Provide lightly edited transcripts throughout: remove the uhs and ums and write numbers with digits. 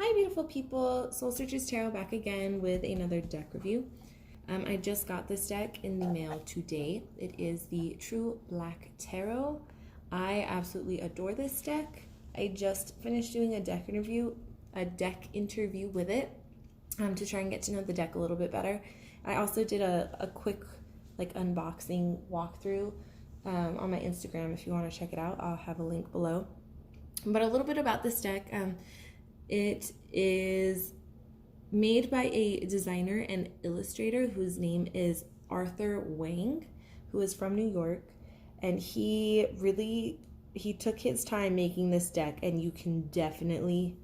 Hi beautiful people, Soul Searchers Tarot back again with another deck review. I just got this deck in the mail today. It is the True Black Tarot. I absolutely adore this deck. I just finished doing a deck interview with it to try and get to know the deck a little bit better. I also did a quick unboxing walkthrough on my Instagram. If you want to check it out, I'll have a link below. But a little bit about this deck. It is made by a designer and illustrator whose name is Arthur Wang, who is from New York, and he took his time making this deck, and you can definitely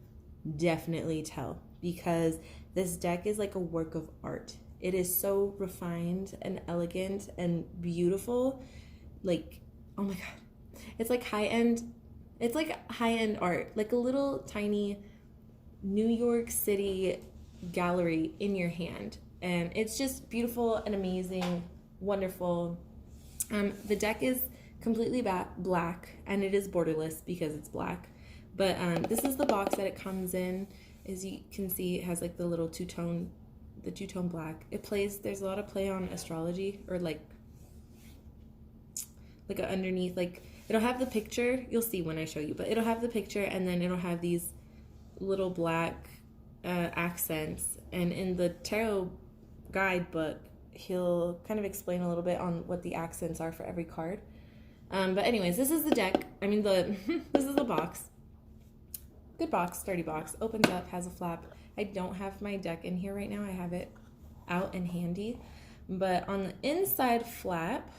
tell, because this deck is like a work of art. It is so refined and elegant and beautiful. Like, oh my god, it's like high-end art, like a little tiny New York City gallery in your hand, and it's just beautiful and amazing, wonderful. The deck is completely black, and it is borderless because it's black, but this is the box that it comes in. As you can see, it has like the little two-tone black. There's a lot of play on astrology, or like underneath, like it'll have the picture, you'll see when I show you, but it'll have the picture, and then it'll have these little black accents, and in the tarot guidebook he'll kind of explain a little bit on what the accents are for every card. But anyways, this is the deck. This is the box. Good box, sturdy box, opens up, has a flap. I don't have my deck in here right now, I have it out and handy, but on the inside flap,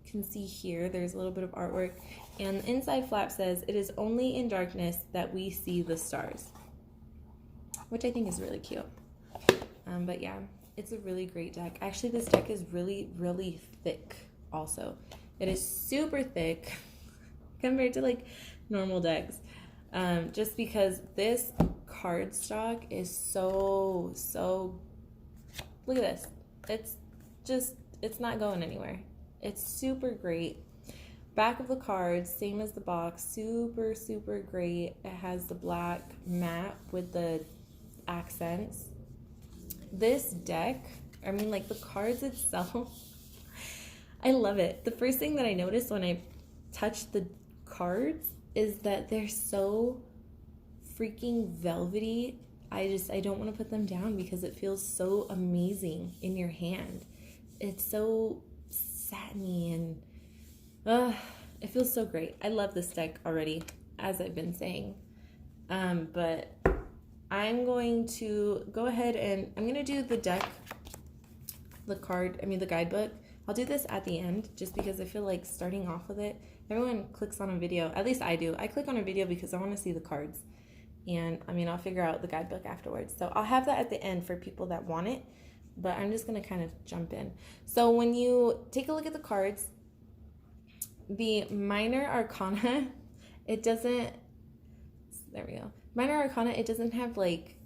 you can see here there's a little bit of artwork, and the inside flap says, "It is only in darkness that we see the stars," which I think is really cute. But yeah, it's a really great deck. Actually, this deck is really thick also. It is super thick compared to like normal decks, just because this cardstock is so, look at this. It's not going anywhere. It's super great. Back of the cards, same as the box, super great. It has the black mat with the accents. This deck, I mean, like the cards itself, I love it. The first thing that I noticed when I touched the cards is that they're so freaking velvety. I don't want to put them down because it feels so amazing in your hand. It's so satiny and it feels so great. I love this deck already, as I've been saying. But I'm going to go ahead and I'm going to do the deck, the guidebook. I'll do this at the end just because I feel like starting off with it, everyone clicks on a video, at least I do. I click on a video because I want to see the cards. And I mean, I'll figure out the guidebook afterwards. So I'll have that at the end for people that want it, but I'm just going to kind of jump in. So when you take a look at the cards, the minor arcana, it doesn't, there we go. Minor arcana, it doesn't have like,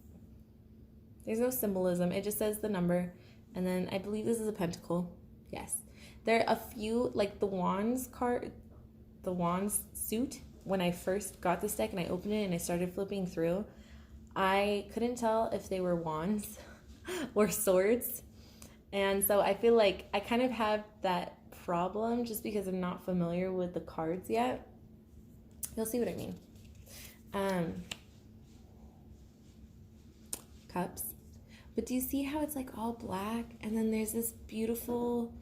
there's no symbolism. It just says the number. And then I believe this is a pentacle. Yes. There are a few, like the wands card, the wands suit. When I first got this deck and I opened it and I started flipping through, I couldn't tell if they were wands or swords. And so I feel like I kind of have that problem just because I'm not familiar with the cards yet. You'll see what I mean. Cups. But do you see how it's like all black, and then there's this beautiful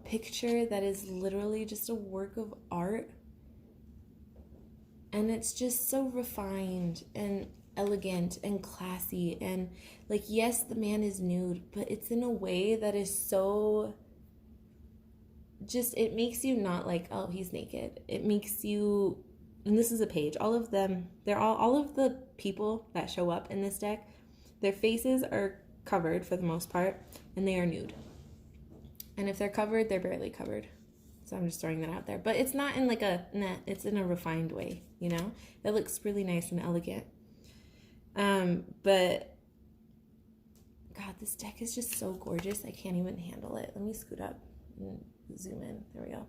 picture that is literally just a work of art, and it's just so refined and elegant and classy, and like, yes, the man is nude, but it's in a way that is so just, it makes you not like, oh, he's naked. It makes you, and this is a page, all of them, all of the people that show up in this deck, their faces are covered for the most part, and they are nude. And if they're covered, they're barely covered. So I'm just throwing that out there. But it's not in like a, nah, it's in a refined way, you know? It looks really nice and elegant. But God, this deck is just so gorgeous. I can't even handle it. Let me scoot up and zoom in. There we go.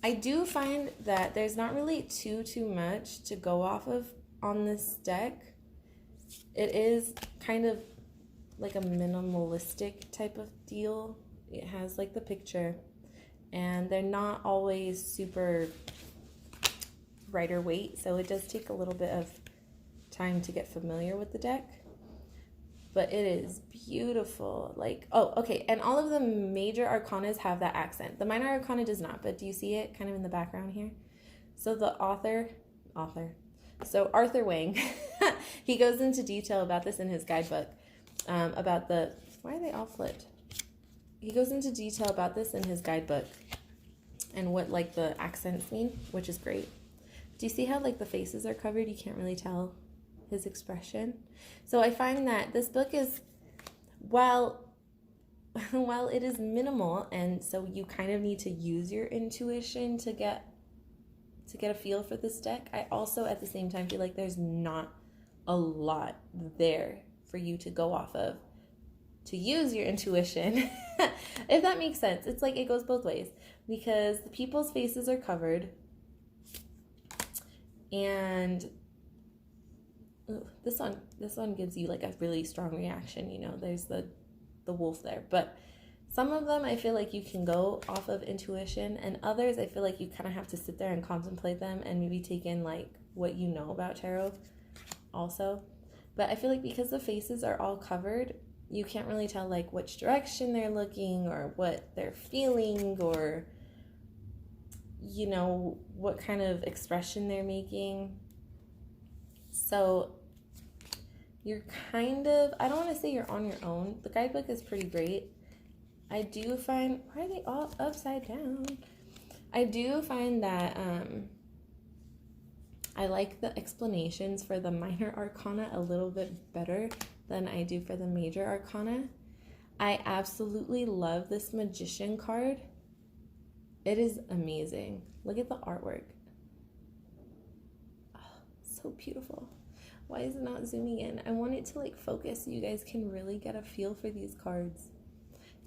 I do find that there's not really too much to go off of on this deck. It is kind of like a minimalistic type of deal. It has like the picture, and they're not always super Rider weight, so it does take a little bit of time to get familiar with the deck. But it is beautiful. Like, oh, okay, and all of the major arcanas have that accent. The minor arcana does not, but do you see it kind of in the background here? So the so Arthur Wang, he goes into detail about this in his guidebook, about the, why are they all flipped? He goes into detail about this in his guidebook and what like the accents mean, which is great. Do you see how like the faces are covered? You can't really tell his expression. So I find that this book is, while it is minimal, and so you kind of need to use your intuition to get a feel for this deck, I also at the same time feel like there's not a lot there for you to go off of to use your intuition. If that makes sense. It's like it goes both ways, because the people's faces are covered, and this one gives you like a really strong reaction, you know, there's the wolf there. But some of them I feel like you can go off of intuition, and others I feel like you kind of have to sit there and contemplate them and maybe take in like what you know about tarot also. But I feel like because the faces are all covered, you can't really tell like which direction they're looking or what they're feeling, or you know, what kind of expression they're making. So you're kind of, I don't want to say you're on your own. The guidebook is pretty great. I do find, why are they all upside down? I do find that I like the explanations for the minor arcana a little bit better than I do for the major arcana. I absolutely love this magician card. It is amazing. Look at the artwork. Oh, so beautiful. Why is it not zooming in? I want it to like focus so you guys can really get a feel for these cards.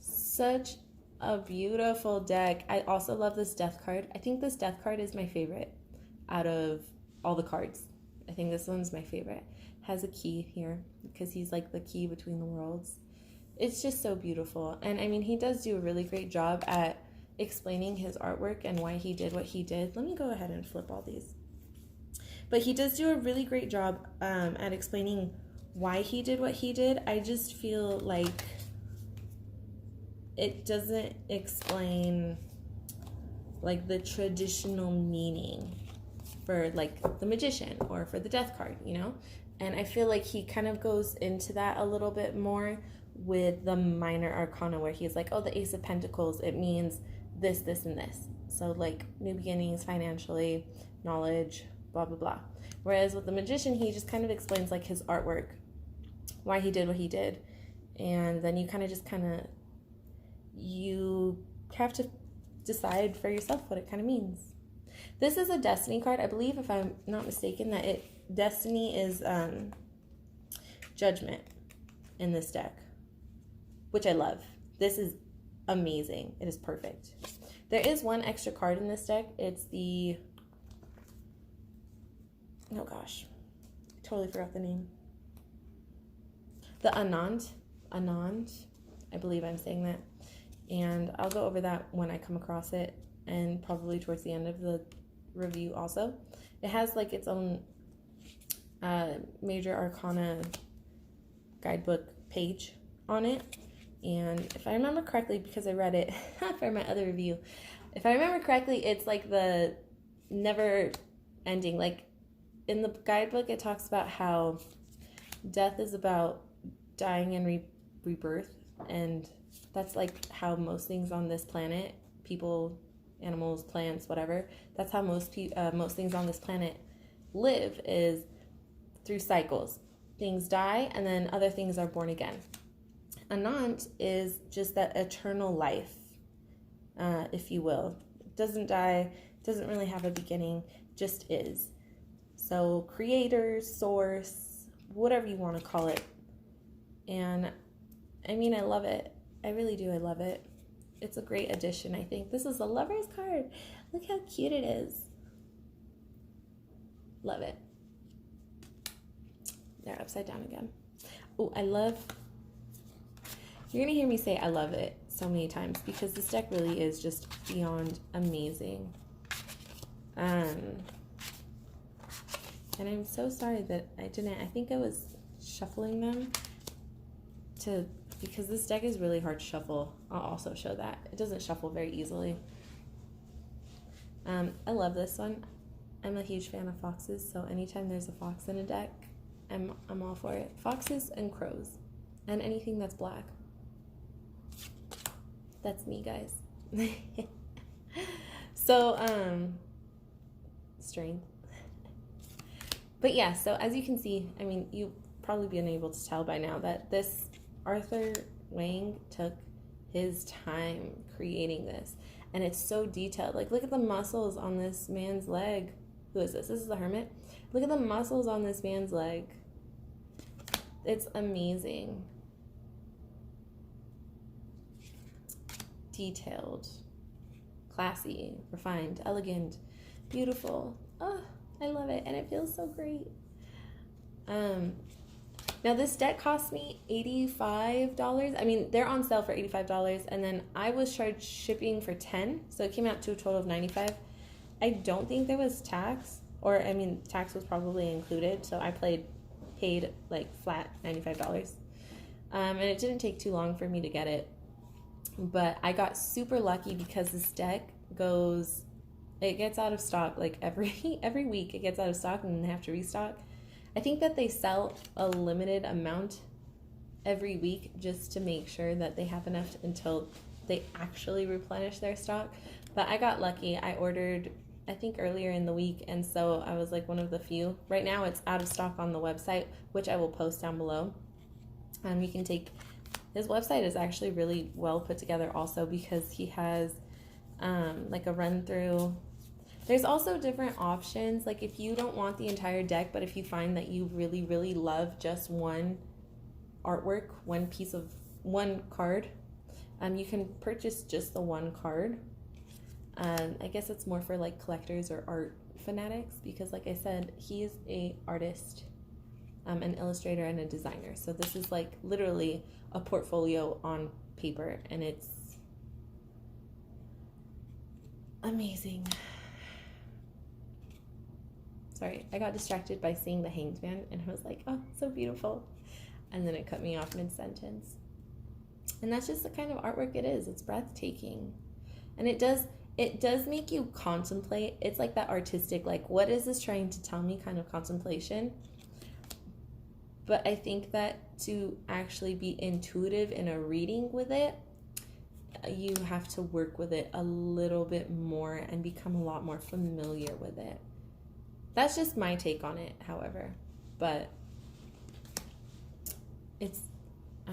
Such a beautiful deck. I also love this death card. I think this death card is my favorite out of all the cards. I think this one's my favorite. Has a key here because he's like the key between the worlds. It's just so beautiful. And I mean, he does do a really great job at explaining his artwork and why he did what he did. Let me go ahead and flip all these. But he does do a really great job at explaining why he did what he did. I just feel like it doesn't explain like the traditional meaning for like the magician or for the death card, you know? And I feel like he kind of goes into that a little bit more with the minor arcana, where he's like, oh, the Ace of Pentacles, it means this, this, and this. So like new beginnings, financially, knowledge, blah, blah, blah. Whereas with the magician, he just kind of explains like his artwork, why he did what he did. And then you kind of you have to decide for yourself what it kind of means. This is a destiny card. I believe, if I'm not mistaken, that destiny is judgment in this deck, which I love. This is amazing. It is perfect. There is one extra card in this deck. It's the, oh gosh, I totally forgot the name. The Anand, I believe I'm saying that. And I'll go over that when I come across it, and probably towards the end of the review also. It has like its own major arcana guidebook page on it. And if I remember correctly, because I read it for my other review, if I remember correctly, it's like the never ending. Like in the guidebook, it talks about how death is about dying and rebirth, and that's like how most things on this planet, people, animals, plants, whatever, that's how most things on this planet live, is through cycles. Things die and then other things are born again. Anant is just that eternal life, if you will. It doesn't die, doesn't really have a beginning, just is. So creator, source, whatever you want to call it. And I mean, I love it. I really do. I love it. It's a great addition, I think. This is a Lover's card. Look how cute it is. Love it. They're upside down again. Oh, you're going to hear me say I love it so many times because this deck really is just beyond amazing. And I'm so sorry that I think I was shuffling them because this deck is really hard to shuffle. I'll also show that. It doesn't shuffle very easily. I love this one. I'm a huge fan of foxes, so anytime there's a fox in a deck, I'm all for it. Foxes and crows, and anything that's black. That's me, guys. So, strength. But yeah, so as you can see, I mean, you've probably been able to tell by now that this Arthur Wang took his time creating this. And it's so detailed. Like, look at the muscles on this man's leg. Who is this? This is the Hermit. Look at the muscles on this man's leg. It's amazing. Detailed. Classy. Refined. Elegant. Beautiful. Oh, I love it. And it feels so great. Now this deck cost me $85. I mean, they're on sale for $85, and then I was charged shipping for $10, so it came out to a total of $95. I don't think there was tax, or I mean, tax was probably included, so I paid like flat $95. And it didn't take too long for me to get it, but I got super lucky because this deck gets out of stock like every week. It gets out of stock and then they have to restock. I think that they sell a limited amount every week just to make sure that they have enough until they actually replenish their stock. But I got lucky. I ordered, I think, earlier in the week, and so I was like one of the few. Right now it's out of stock on the website, which I will post down below. You can take, his website is actually really well put together also because he has like a run through. There's also different options, like if you don't want the entire deck, but if you find that you really, really love just one artwork, one card, you can purchase just the one card. I guess it's more for like collectors or art fanatics because like I said, he is a artist, an illustrator and a designer. So this is like literally a portfolio on paper and it's amazing. Sorry, I got distracted by seeing the Hanged Man and I was like, oh, so beautiful. And then it cut me off mid-sentence. And that's just the kind of artwork it is. It's breathtaking. And it does make you contemplate. It's like that artistic, like, what is this trying to tell me kind of contemplation. But I think that to actually be intuitive in a reading with it, you have to work with it a little bit more and become a lot more familiar with it. That's just my take on it, however. But I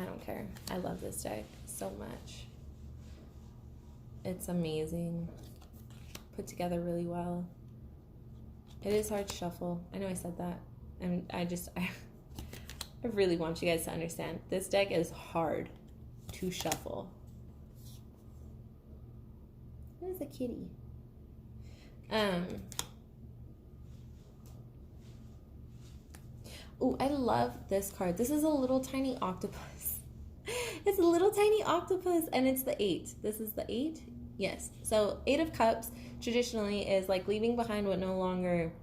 don't care. I love this deck so much. It's amazing. Put together really well. It is hard to shuffle. I know I said that. And I really want you guys to understand. This deck is hard to shuffle. There's a kitty. Oh, I love this card. This is a little tiny octopus. It's a little tiny octopus, and it's the 8. This is the 8? Yes. So 8 of Cups traditionally is like leaving behind what no longer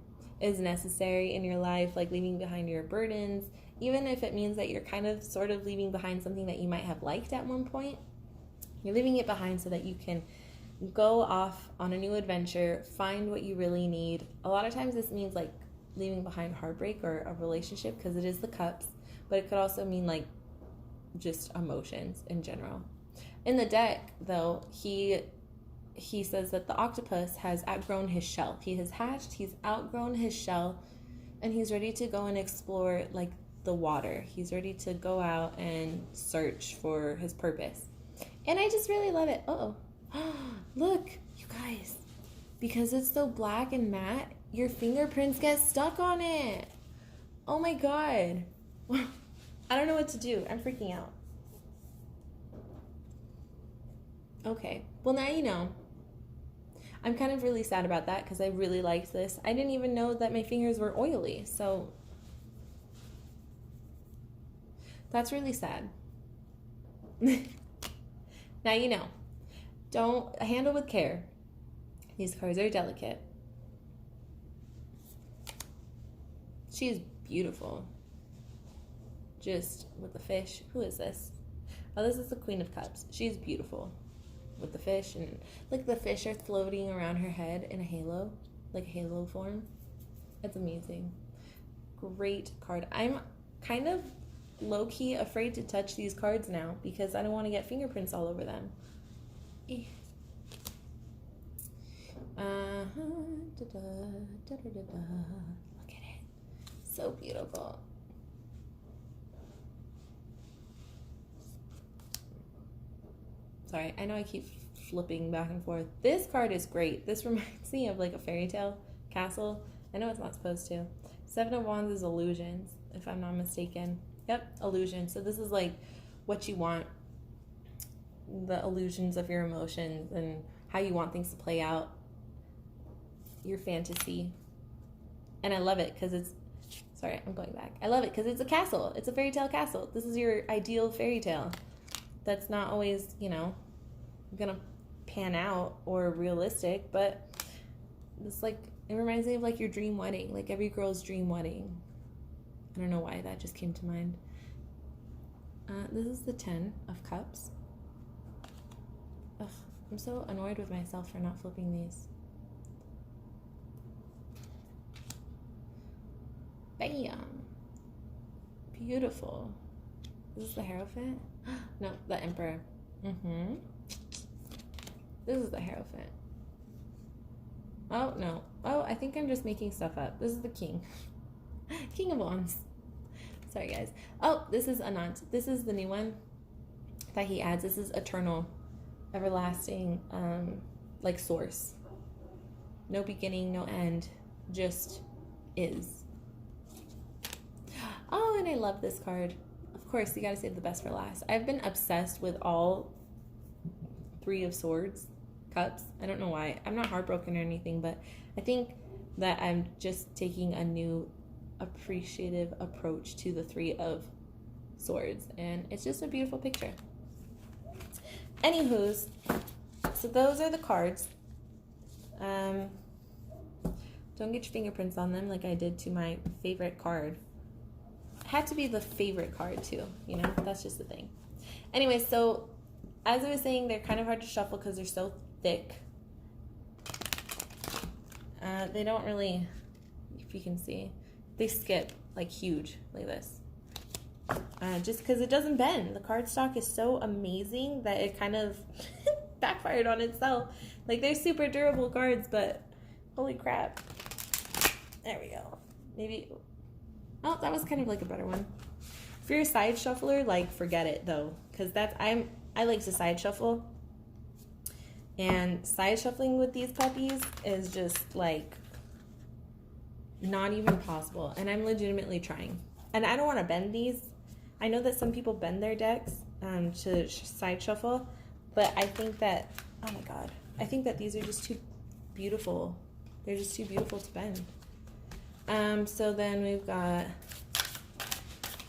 is necessary in your life, like leaving behind your burdens, even if it means that you're kind of sort of leaving behind something that you might have liked at one point. You're leaving it behind so that you can go off on a new adventure, find what you really need. A lot of times this means like leaving behind heartbreak or a relationship because it is the Cups, but it could also mean like just emotions in general. In the deck, though, he says that the octopus has outgrown his shell. He has hatched, he's outgrown his shell, and he's ready to go and explore like the water. He's ready to go out and search for his purpose. And I just really love it. Uh-oh. Look, you guys, because it's so black and matte, your fingerprints get stuck on it. Oh my God. I don't know what to do. I'm freaking out. Okay, well now you know. I'm kind of really sad about that because I really liked this. I didn't even know that my fingers were oily, so That's really sad. Now you know. Don't handle with care. These cards are delicate. She is beautiful. Just with the fish. Who is this? Oh, this is the Queen of Cups. She's beautiful with the fish, and like the fish are floating around her head in a halo, like a halo form. It's amazing. Great card. I'm kind of low-key afraid to touch these cards now because I don't want to get fingerprints all over them. Look at it. So beautiful. Sorry, I know I keep flipping back and forth. This card is great. This reminds me of like a fairy tale castle. I know it's not supposed to. Seven of Wands is illusions, if I'm not mistaken. Yep, illusion. So this is like what you want, the illusions of your emotions and how you want things to play out, your fantasy. And I love it because it's, sorry, I'm going back. I love it because it's a castle. It's a fairy tale castle. This is your ideal fairy tale. That's not always, you know, gonna pan out or realistic, but it's like, it reminds me of like your dream wedding, like every girl's dream wedding. I don't know why that just came to mind. This is the 10 of Cups. Ugh, I'm so annoyed with myself for not flipping these. Bam! Beautiful. This is the Hierophant? No, the Emperor. This is the Hierophant. Oh, no. Oh, I think I'm just making stuff up. This is the King. King of Wands. Sorry, guys. Oh, this is Anant. This is the new one that he adds. This is eternal, everlasting, like source. No beginning, no end. Just is. Oh, and I love this card. Of course, you gotta save the best for last. I've been obsessed with all 3 of Swords, Cups. I don't know why. I'm not heartbroken or anything, but I think that I'm just taking a new appreciative approach to the 3 of Swords, and it's just a beautiful picture. Anywho's, so those are the cards. Don't get your fingerprints on them like I did to my favorite card. Had to be the favorite card too, you know, that's just the thing. Anyway, so as I was saying, they're kind of hard to shuffle because they're so thick. They don't really, if you can see, they skip like huge like this. Just because it doesn't bend. The cardstock is so amazing that it kind of backfired on itself. Like, they're super durable cards, but holy crap. There we go. Maybe, oh, that was kind of like a better one. If you're a side shuffler, like, forget it though, because that's, I like to side shuffle, and side shuffling with these puppies is just like not even possible, and I'm legitimately trying. And I don't want to bend these. I know that some people bend their decks to side shuffle, but I think that, oh my god, I think that these are just too beautiful. They're just too beautiful to bend. So then we've got,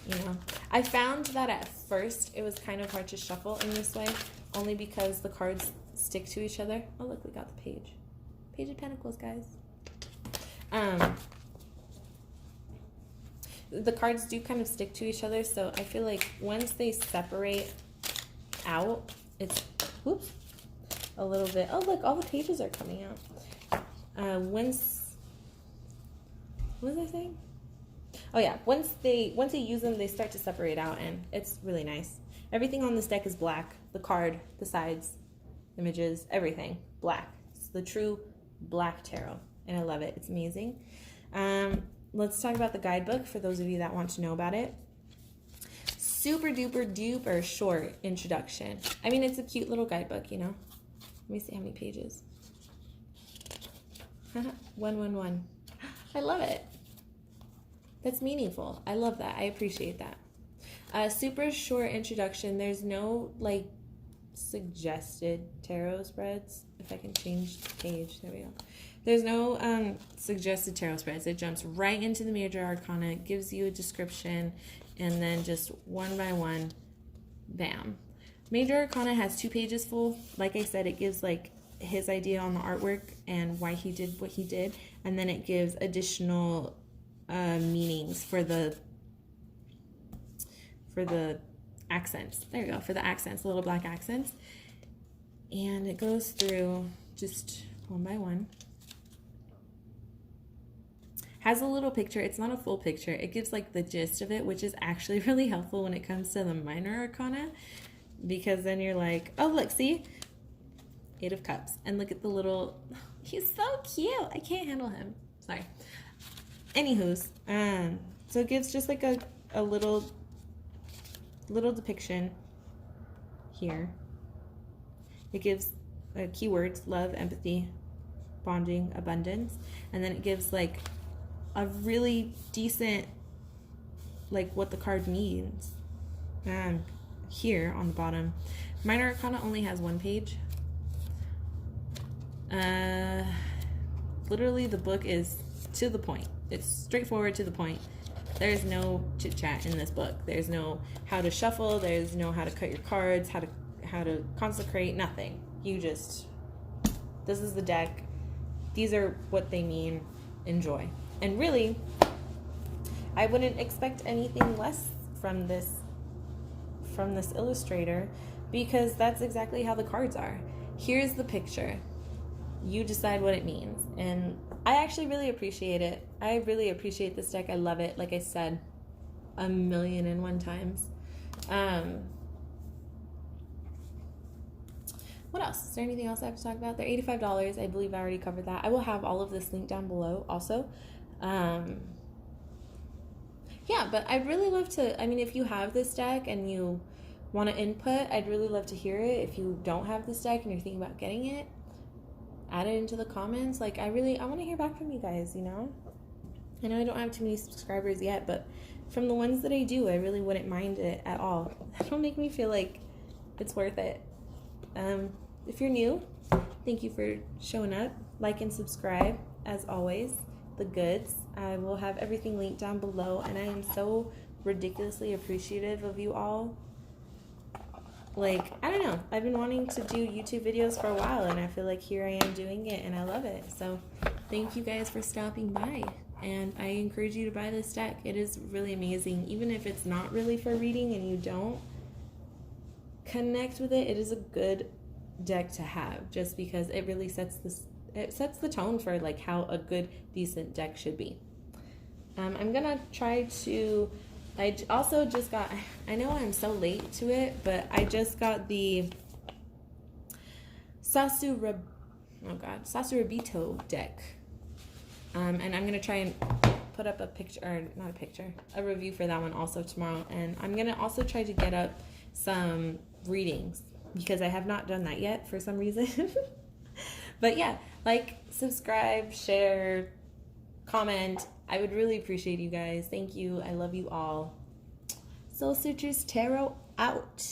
you know, I found that at first it was kind of hard to shuffle in this way, only because the cards stick to each other. Oh look, we got the Page. Page of Pentacles, guys. The cards do kind of stick to each other, so I feel like once they separate out, it's, whoops, a little bit, oh look, all the pages are coming out. Once, what was I saying? Oh yeah, once they use them, they start to separate out, and it's really nice. Everything on this deck is black. The card, the sides, images, everything, black. It's the true black tarot, and I love it. It's amazing. Let's talk about the guidebook for those of you that want to know about it. Super duper duper short introduction. I mean, it's a cute little guidebook, you know. Let me see how many pages. 111. I love it. That's meaningful. I love that. I appreciate that. Super short introduction. There's no like suggested tarot spreads. If I can change the page, there we go. There's no suggested tarot spreads. It jumps right into the major arcana. It gives you a description, and then just one by one, bam. Major arcana has 2 pages full. Like I said, it gives like his idea on the artwork and why he did what he did, and then it gives additional meanings for the accents. There you go, for the accents, the little black accents. And it goes through just one by one. Has a little picture. It's not a full picture. It gives like the gist of it, which is actually really helpful when it comes to the minor arcana, because then you're like, oh, look, see? 8 of Cups. And look at the little, he's so cute. I can't handle him. Sorry. Anywho's, so it gives just like a little depiction here. It gives keywords: love, empathy, bonding, abundance, and then it gives like a really decent, like what the card means here on the bottom. Minor arcana only has 1 page. Literally the book is to the point. It's straightforward, to the point. There's no chit chat in this book. There's no how to shuffle. There's no how to cut your cards, how to consecrate, nothing. You just, this is the deck. These are what they mean. Enjoy. And really, I wouldn't expect anything less from this illustrator, because that's exactly how the cards are. Here's the picture. You decide what it means. And I actually really appreciate it. I really appreciate this deck. I love it. Like I said, 1,000,001 times. What else? Is there anything else I have to talk about? They're $85. I believe I already covered that. I will have all of this linked down below also. Yeah, but I'd really love to, I mean, if you have this deck and you want to input, I'd really love to hear it. If you don't have this deck and you're thinking about getting it, add it into the comments. Like, I want to hear back from you guys, you know? I know I don't have too many subscribers yet, but from the ones that I do, I really wouldn't mind it at all. That'll make me feel like it's worth it. If you're new, thank you for showing up. Like and subscribe, as always. The goods. I will have everything linked down below, and I am so ridiculously appreciative of you all. Like, I don't know, I've been wanting to do YouTube videos for a while, and I feel like here I am doing it, and I love it. So thank you guys for stopping by, and I encourage you to buy this deck. It is really amazing. Even if it's not really for reading and you don't connect with it, it is a good deck to have, just because it really sets the tone for like how a good, decent deck should be. I'm gonna try to, I also just got, I know I'm so late to it, but I just got the Sasurabito deck. And I'm gonna try and put up a picture, or not a picture, a review for that one also tomorrow. And I'm gonna also try to get up some readings, because I have not done that yet for some reason. But yeah, like, subscribe, share, comment. I would really appreciate you guys. Thank you. I love you all. Soul Sutures Tarot out.